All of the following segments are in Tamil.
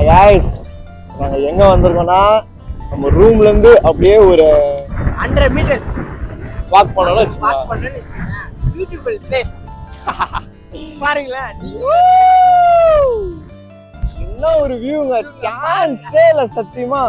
गाइस நாங்க எங்க வந்திருக்கோம்னா நம்ம ரூம்ல இருந்து அப்படியே ஒரு 100 மீட்டர்ஸ் வாக் பண்ணனும் வெச்சுக்கலாம். Beautiful place. பாருங்களா என்ன ஒரு வியூங்க, சான்ஸே இல்ல சத்தியமா.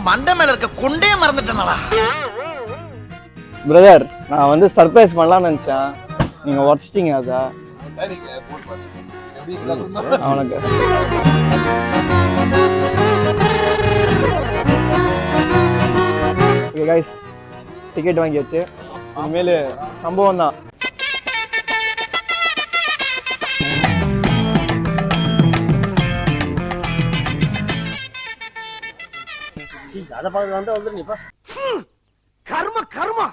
மண்டை மேல இருக்க கொண்டே மறந்துட்டேனடா. பிரதர், நான் வந்து சர்ப்ரைஸ் பண்ணலாம்னு நினைச்சேன், நீங்க உடைச்சிட்டீங்க அத. அவனுக்கு ஓகே गाइस, டிக்கெட் வாங்கியாச்சு. இனிமேல் சம்பவம் தான். அத பாத்து வந்து நீ கர்ம கர்மா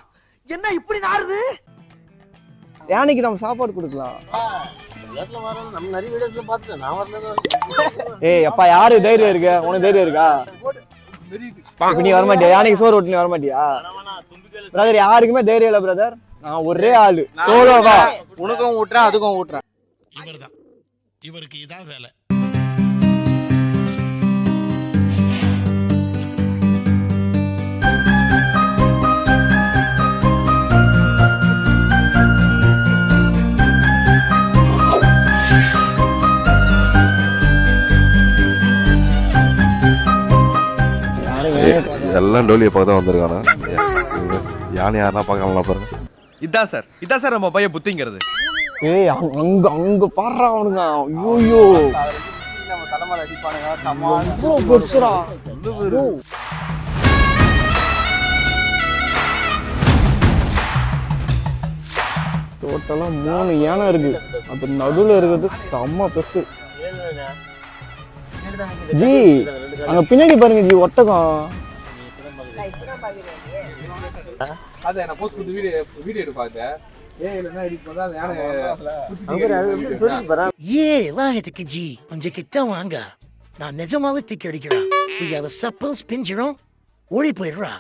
என்ன இப்படி நாறுது? யானைக்கு நம்ம சாப்பாடு கொடுக்கலாம். வீட்ல வரோம், நம்ம நிறைய வீடியோஸ்ல பார்த்துட்டேன். நான் வரல. ஏய் அப்பா, யாரு தைரியம் இருக்கு? உனக்கு தைரியம் இருக்கா? இப்ப நீ வர மாட்டியா? யானைக்கு சோறு ஓட்டு நீ வர மாட்டியா? பிரதர், யாருக்குமே தைரியம் இல்ல பிரதர். நான் ஒரே ஆளு சோலோவா. உனக்கும் ஊட்டுறேன், அதுக்கும் ஊட்டுறேன். இவர்தான், இவருக்கு இதான் வேலை. எல்லாம் டோலியை பார்க்க தான் வந்திருக்கானு. யானை யாருன்னா பார்க்கலாம் பாருங்க. இதான் சார் நம்ம பையன் புத்திங்கிறது. ஏய் அங்க அங்க பாடுறா அவனுங்க. ஐயோ நம்ம தலைமையில அடிப்பானுங்க. எவ்வளவு பெருசுடா. டோட்டலா 3 யானை இருக்கு. அது நடுவுல இருக்கிறது செம்ம பெருசு. ஜி அங்க பின்னாடி பாருங்க ஜி, ஒட்டகம். அத நான் போஸ்ட் பண்ணி வீடியோ எடுப்பாங்க. இல்லனா எடிட் பண்ணா யானை வாஹத்துக்கு ஜி கொஞ்சம் கிட்ட வாங்க. நான் நிஜமாவே திக்கி அடிக்கிறேன். புரியாத சப்பல்ஸ் பிஞ்சிரும், ஓடி போயிடுறா.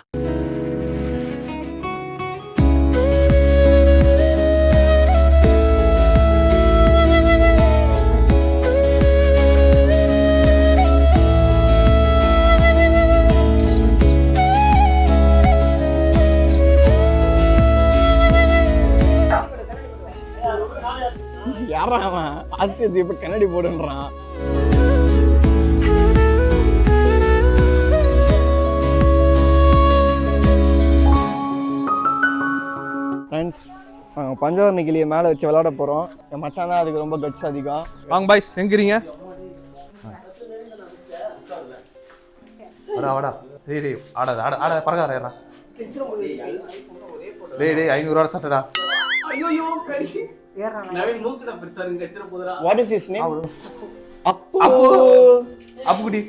யாரா அவன்? ஆஸ்ட்ரேலியா இப்ப கண்ணாடி போடுன்றான். ஃப்ரெண்ட்ஸ், பஞ்சவர்ண கிளியை மேலே வச்சு விளையாட போகிறோம். என் மச்சான் தான் அதுக்கு ரொம்ப கட்ஸ் அதிகம். வாங்க பாய்ஸ், எங்கிறீங்க? வாடா டேய் ஆட பரகாரா. டேய் 500 ரூபாய் சட்டடா. ஐயோ கடி நவீன் மூக்குல பெருசா இருக்கு, கச்சற போதுடா. What is his name? Appu. Appukutty.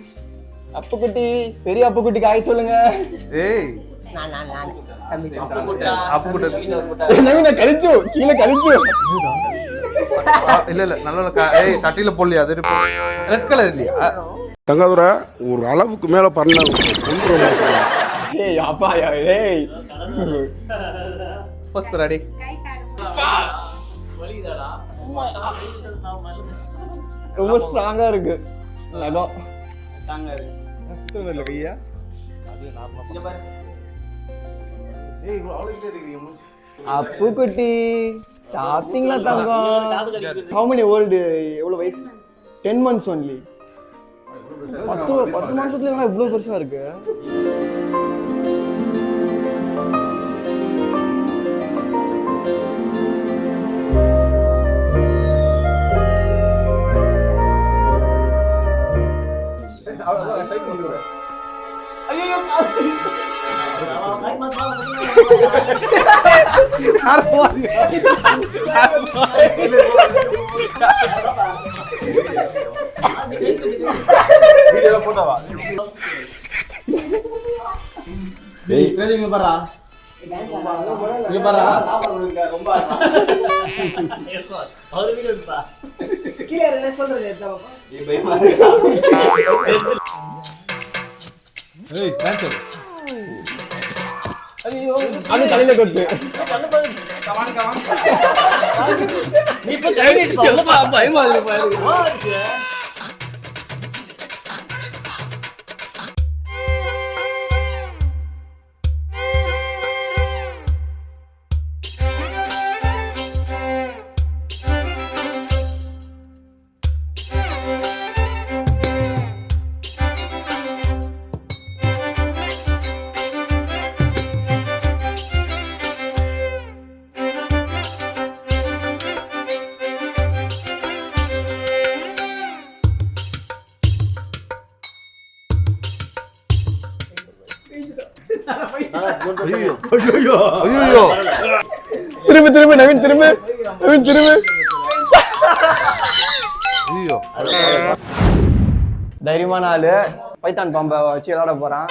Appukutty, பெரிய அப்புக்குட்டிக்கு ஹாய் சொல்லுங்க. ஏய் நான் தம்பி அப்புக்குட்டி. நவீன கழிச்சு கீழே கழிச்சு. இல்ல நல்ல ஏய் சட்டில போடலையா? அது ரெட் கலர் இல்லையா? தங்காதுரை ஒரு அளவுக்கு மேல பண்ண. ஏய் அப்பா ஏய் ஃபர்ஸ்ட் ரெடி. ரொம்ப ஸ்ட்ராங்கா இருக்கு. நகம் ஸ்ட்ராங்கா இருக்கு. சுத்தல கையா. அது நார்மலா. ஏய் அவ்வளவு கிட்ட இருக்கீங்க. அப்புக்குட்டி சாப்பிட்டீங்களா தங்கம்? How many old? எவ்வளவு வயசு? 10 months only. 10 மாசத்துல என்ன இவ்வளவு பெருசா இருக்கு? ஐயோ போட்டோவா இங்க பாரா இங்க பாரா ரொம்ப கீழே என்ன சொல்றது ஏய் டான்ஸ் அது தலையில கொட்டு நீ இப்ப கையிட்டு பயமா இருக்கு திரும்ப திரும்ப நவீன் திரும்ப தைரியமான ஆளு பைத்தான் பாம்பை வச்சு விளையாட போறான்.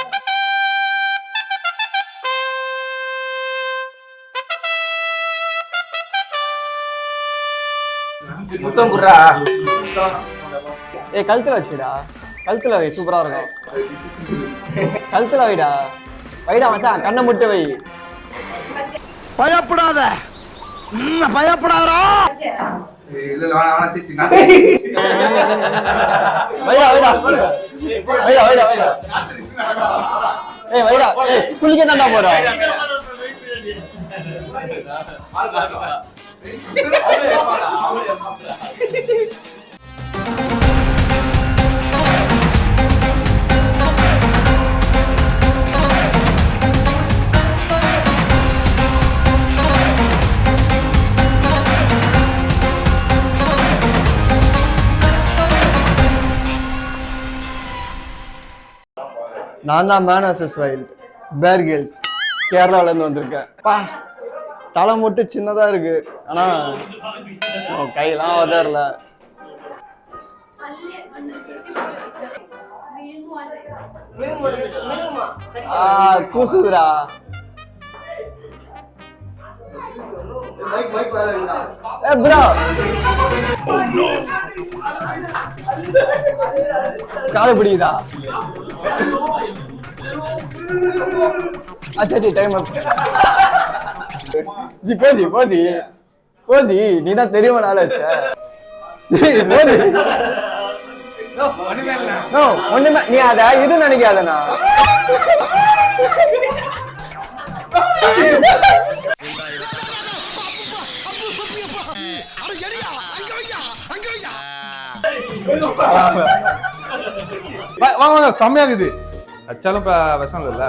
முத்தம் குடுறா ஏய் கழுத்துல வச்சுடா, கழுத்துல வை, சூப்பரா இருக்கும். கழுத்துல வைடா, வைடா மச்சான், கண்ணை முட்டு வை. பயப்படாத பயப்படாதடா. இல்ல வேணா சீச்சி நான் வைடா வைடா வைடா வைடா வைடா. ஏய் வைடா, ஏய் குளிக்க தான்டா போறோம். நான் தான் மேன் வர்சஸ் வைல்ட், பேர் கிரில்ஸ், கேரளால இருந்து வந்திருக்கேன். பா தலை மட்டும் சின்னதா இருக்கு, ஆனா கையெல்லாம் உதறல. கூசுதுரா. ப்ரோ காது பிடிக்குதா? अच्छा जी टाइम अप जी போஜி போஜி போஜி நீ தான் தெரியுமா நாளாச்சு போஜி நோ ஒண்ணுமே நீ அத இது நினைக்காதனா வாங்க வாங்க செம்மையாகுது. அச்சாலும் விஷம் இல்ல.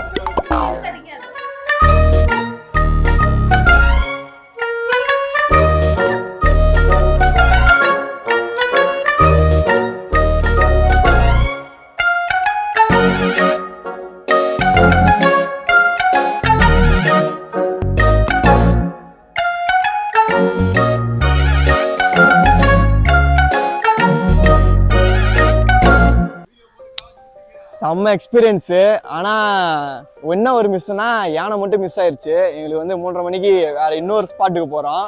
செம்ம எக்ஸ்பீரியன்ஸு. ஆனால் என்ன ஒரு மிஸ்ஸுனா யானை மட்டும் மிஸ் ஆயிடுச்சு. எங்களுக்கு வந்து 3:30 மணிக்கு வேறு இன்னொரு ஸ்பாட்டுக்கு போகிறோம்.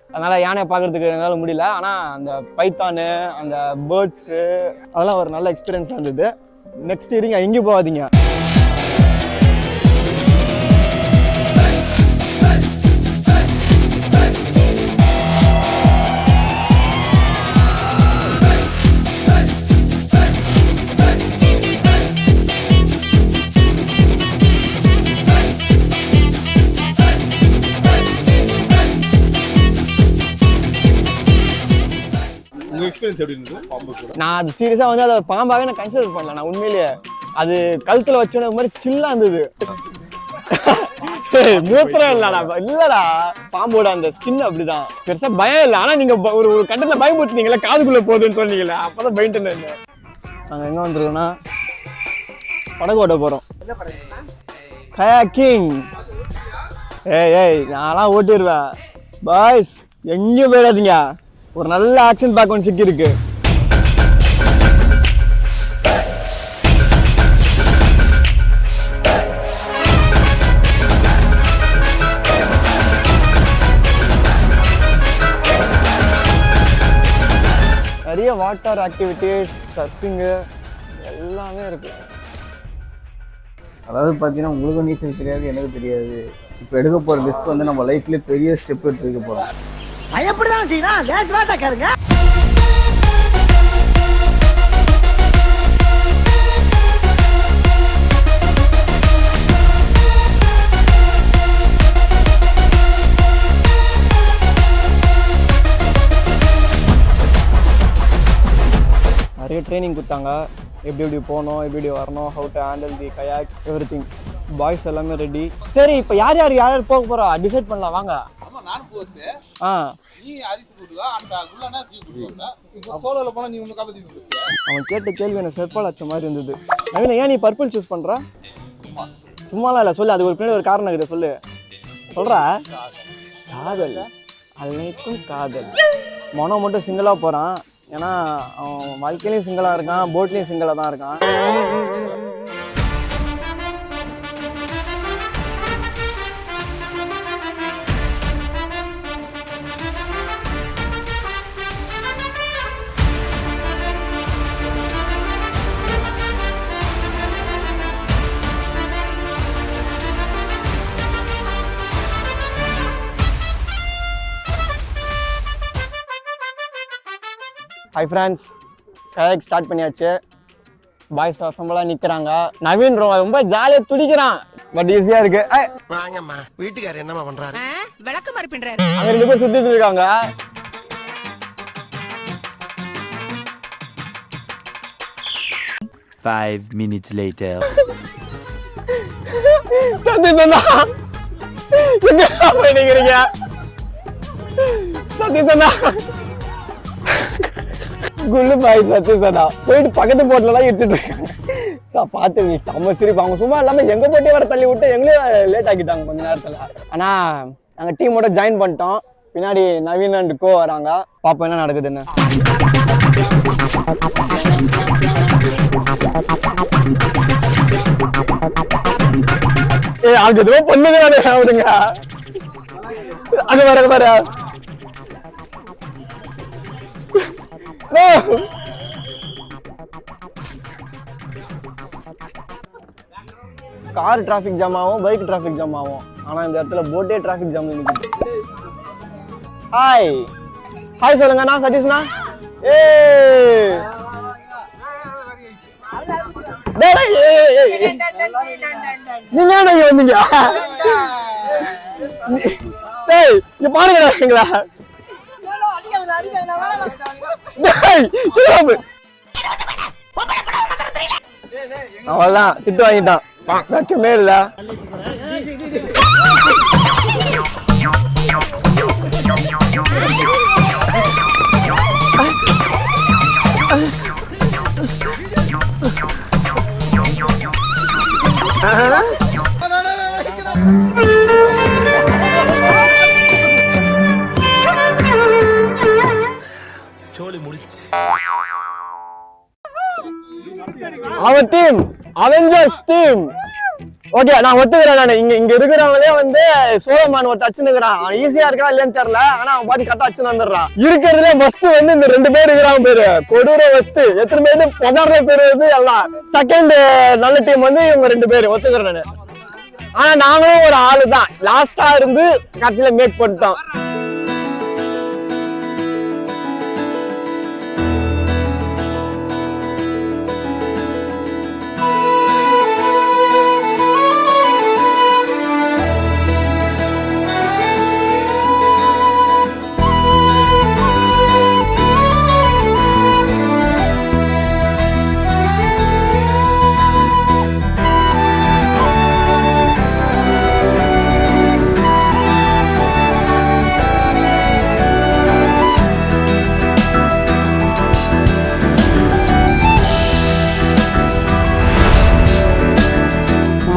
அதனால் யானையை பார்க்குறதுக்கு எங்களால் முடியல. ஆனால் அந்த பைத்தானு அந்த பேர்ட்ஸு அதெல்லாம் ஒரு நல்ல எக்ஸ்பீரியன்ஸ் இருந்தது. நெக்ஸ்ட் இருங்க, எங்கேயும் போகாதீங்க. நான் அது சீரியஸா வந்து அதை பாம்பாவே நான் கன்சிடர் பண்ணல. நான் உண்மையிலேயே அது கழுத்துல வச்சோட மாதிரி சில்லா இருந்தது. மூத்திரம் இல்லடா பாம்போட அந்த ஸ்கின் அப்படிதான். பெருசா பயம் இல்லை. ஆனா நீங்க ஒரு கட்டத்துல பயமுறுத்துனீங்களா, காதுக்குள்ள போகுதுன்னு சொன்னீங்களா, அப்பதான் பயன்ட்டு. நாங்க எங்க வந்திருக்கோம்னா படகு ஓட்ட போறோம். கயாக்கிங். ஏய் நான்லாம் ஓட்டிடுவேன் பாய்ஸ், எங்கேயும் போயிடாதீங்க. ஒரு நல்ல ஆக்ஷன் பேக் ஒன்று சிக்கி இருக்கு. நிறைய வாட்டர் ஆக்டிவிட்டீஸ், சர்ஃபிங்கு எல்லாமே இருக்கு. அதாவது பார்த்தீங்கன்னா உங்களுக்கும் நீச்சல் தெரியாது, எனக்கு தெரியாது. இப்போ எடுக்க போகிற ரிஸ்க் வந்து நம்ம லைஃப்லேயே பெரிய ஸ்டெப் எடுத்து வைக்க போகிறோம். பயப்படாம செய்யறா லேஸ் வாட்டா கேளுங்க. நிறைய ட்ரைனிங் கொடுத்தாங்க, எப்படி போகணும், எப்படி வரணும், how to handle the kayak, everything. Boys எல்லாமே ரெடி. சரி, இப்போ யார் போக போகிறா டிசைட் பண்ணலாம் வாங்க. ஆமா நானும் போச்சு. நீ அரிசி போடுவா அந்த குள்ளனா சீ போடுவா. இப்போ சோலோல போனா நீ ஒன்னு காப்பாத்தி போடுவ. அவன் கேட்ட கேள்வி எனக்கு செருப்பால் அச்ச மாதிரி இருந்தது. நவீன, ஏன் நீ பர்பிள் சூஸ் பண்ற? சும்மாலாம் இல்லை, சொல்லு. அது ஒரு பின்னாடி ஒரு காரணம் இருக்குது, சொல்லு. சொல்ற காதல், அனைத்தும் காதல். மனோ மட்டும் சிங்கிளாக போகிறான். ஏன்னா அவன் வாழ்க்கையிலையும் சிங்கிளாக இருக்கான், போட்லேயும் சிங்கிளாக தான் இருக்கான். ஹாய் ஃப்ரெண்ட்ஸ், கயாக் ஸ்டார்ட் பண்ணியாச்சு. பாய்ஸ் அசம்பலாக நிற்கிறாங்க. நவீன் ரொம்ப ஜாலியாக துடிக்கிறான், பட் ஈஸியாக இருக்கு. வாங்கம்மா, வீட்டுக்காரர் என்னம்மா பண்றாரு? விளக்கு மாதிரி பண்றாரு. அங்கே 2 பேர் சுற்றிட்டு இருக்காங்க. Five minutes later. சதீஷண்ணா, எங்க போயிட்டீங்க? சதீஷண்ணா, குள்ளு பாய் சதீஷண்ணா போயிட்டு பக்கத்து போட்டிலலாம் இடிச்சிட்டு இருக்காங்க. பார்த்து நீ செம்ம சிரிப்பு. அவங்க சும்மா இல்லாமல் எங்கள் போட்டி வர தள்ளி விட்டு எங்களையும் லேட் ஆக்கிட்டாங்க கொஞ்ச நேரத்தில். ஆனால் நாங்கள் டீமோட ஜாயின் பண்ணிட்டோம். பின்னாடி நவீன் அண்ட் கோ வராங்க. பாப்போம் என்ன நடக்குதுன்னு. அதுக்கு எதுவும் பொண்ணுங்க அவருங்க. அது வர கார் டிராஃபிக் ஜாம் ஆகும், பைக் டிராஃபிக் ஜாம் ஆகும். ஆனா இந்த இடத்துல போட்டே டிராஃபிக் ஜாம் நிக்குது. ஹாய் ஹாய் சொல்லுங்க. நான் சதீஷ்ண்ணா. நீங்க வந்தீங்க? இங்க பாருங்கடா. அவள்தான் திட்டு வாங்கிட்டான், வைக்கமே இல்ல. சோலி முடிச்சு. Our team Avengers team. Okay, நான் ஒத்துக்கிறேன். நான் இங்க இருக்கிறவங்களே வந்து சோலமான் ஒரு டச்சுன்னு இருக்கிறான். அவன் ஈஸியா இருக்கா இல்லன்னு தெரியல, ஆனா அவன் பாதி கரெக்டா அச்சுன்னு வந்துடுறான். இருக்கிறதுலே ஃபர்ஸ்ட் வந்து இந்த 2 பேர் இருக்கிறாங்க பேரு கொடூர ஃபர்ஸ்ட். எத்தனை பேரு பொதாரல செய்யறது எல்லாம். செகண்ட் நல்ல டீம் வந்து இவங்க 2 பேர், ஒத்துக்கிறேன் நானு. ஆனா நாங்களும் ஒரு ஆளு தான் லாஸ்டா இருந்து கடைசியில மேக் பண்ணிட்டோம்.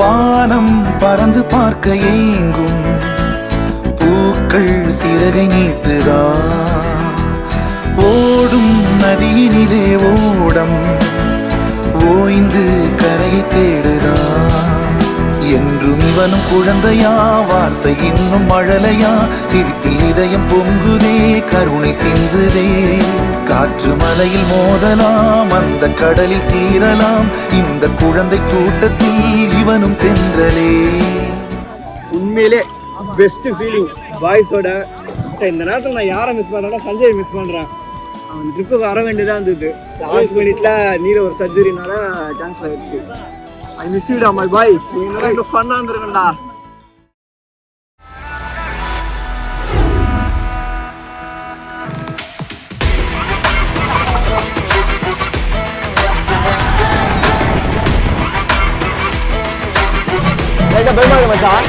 வானம் பறந்து பார்க்க ஏங்கும் பூக்கள் சிறகை நீட்டுதா. ஓடும் நதியினிலே ஓடம் ஓய்ந்து கரையை தேடுதா. என்றும் இவனும் குழந்தையா, வார்த்தை இன்னும் மழலையா. சிரிப்பில் இதயம் பொங்குதே, கருணை சிந்துதே. காற்று மலையில் மோதலாம், அந்த கடலில் சீரலாம், இந்த குழந்தை கூட்டத்தில் இவனும் தென்றலே. உண்மையிலே பெஸ்ட் ஃபீலிங் பாய்ஸோட. இந்த நேரத்தில் நான் யாரை மிஸ் பண்ணுறேன்னா சஞ்சய் மிஸ் பண்ணுறேன். அவன் ட்ரிப்புக்கு வர வேண்டியதாக இருந்தது. லாஸ்ட் மினிட்ல நீல ஒரு சர்ஜரினால கேன்சல் ஆயிடுச்சு. ஐ மிஸ் யூடா மை பாய். நீங்க இன்னும் ஃபன்னாக இருந்திருக்கேன்டா. பயமா மச்சான்.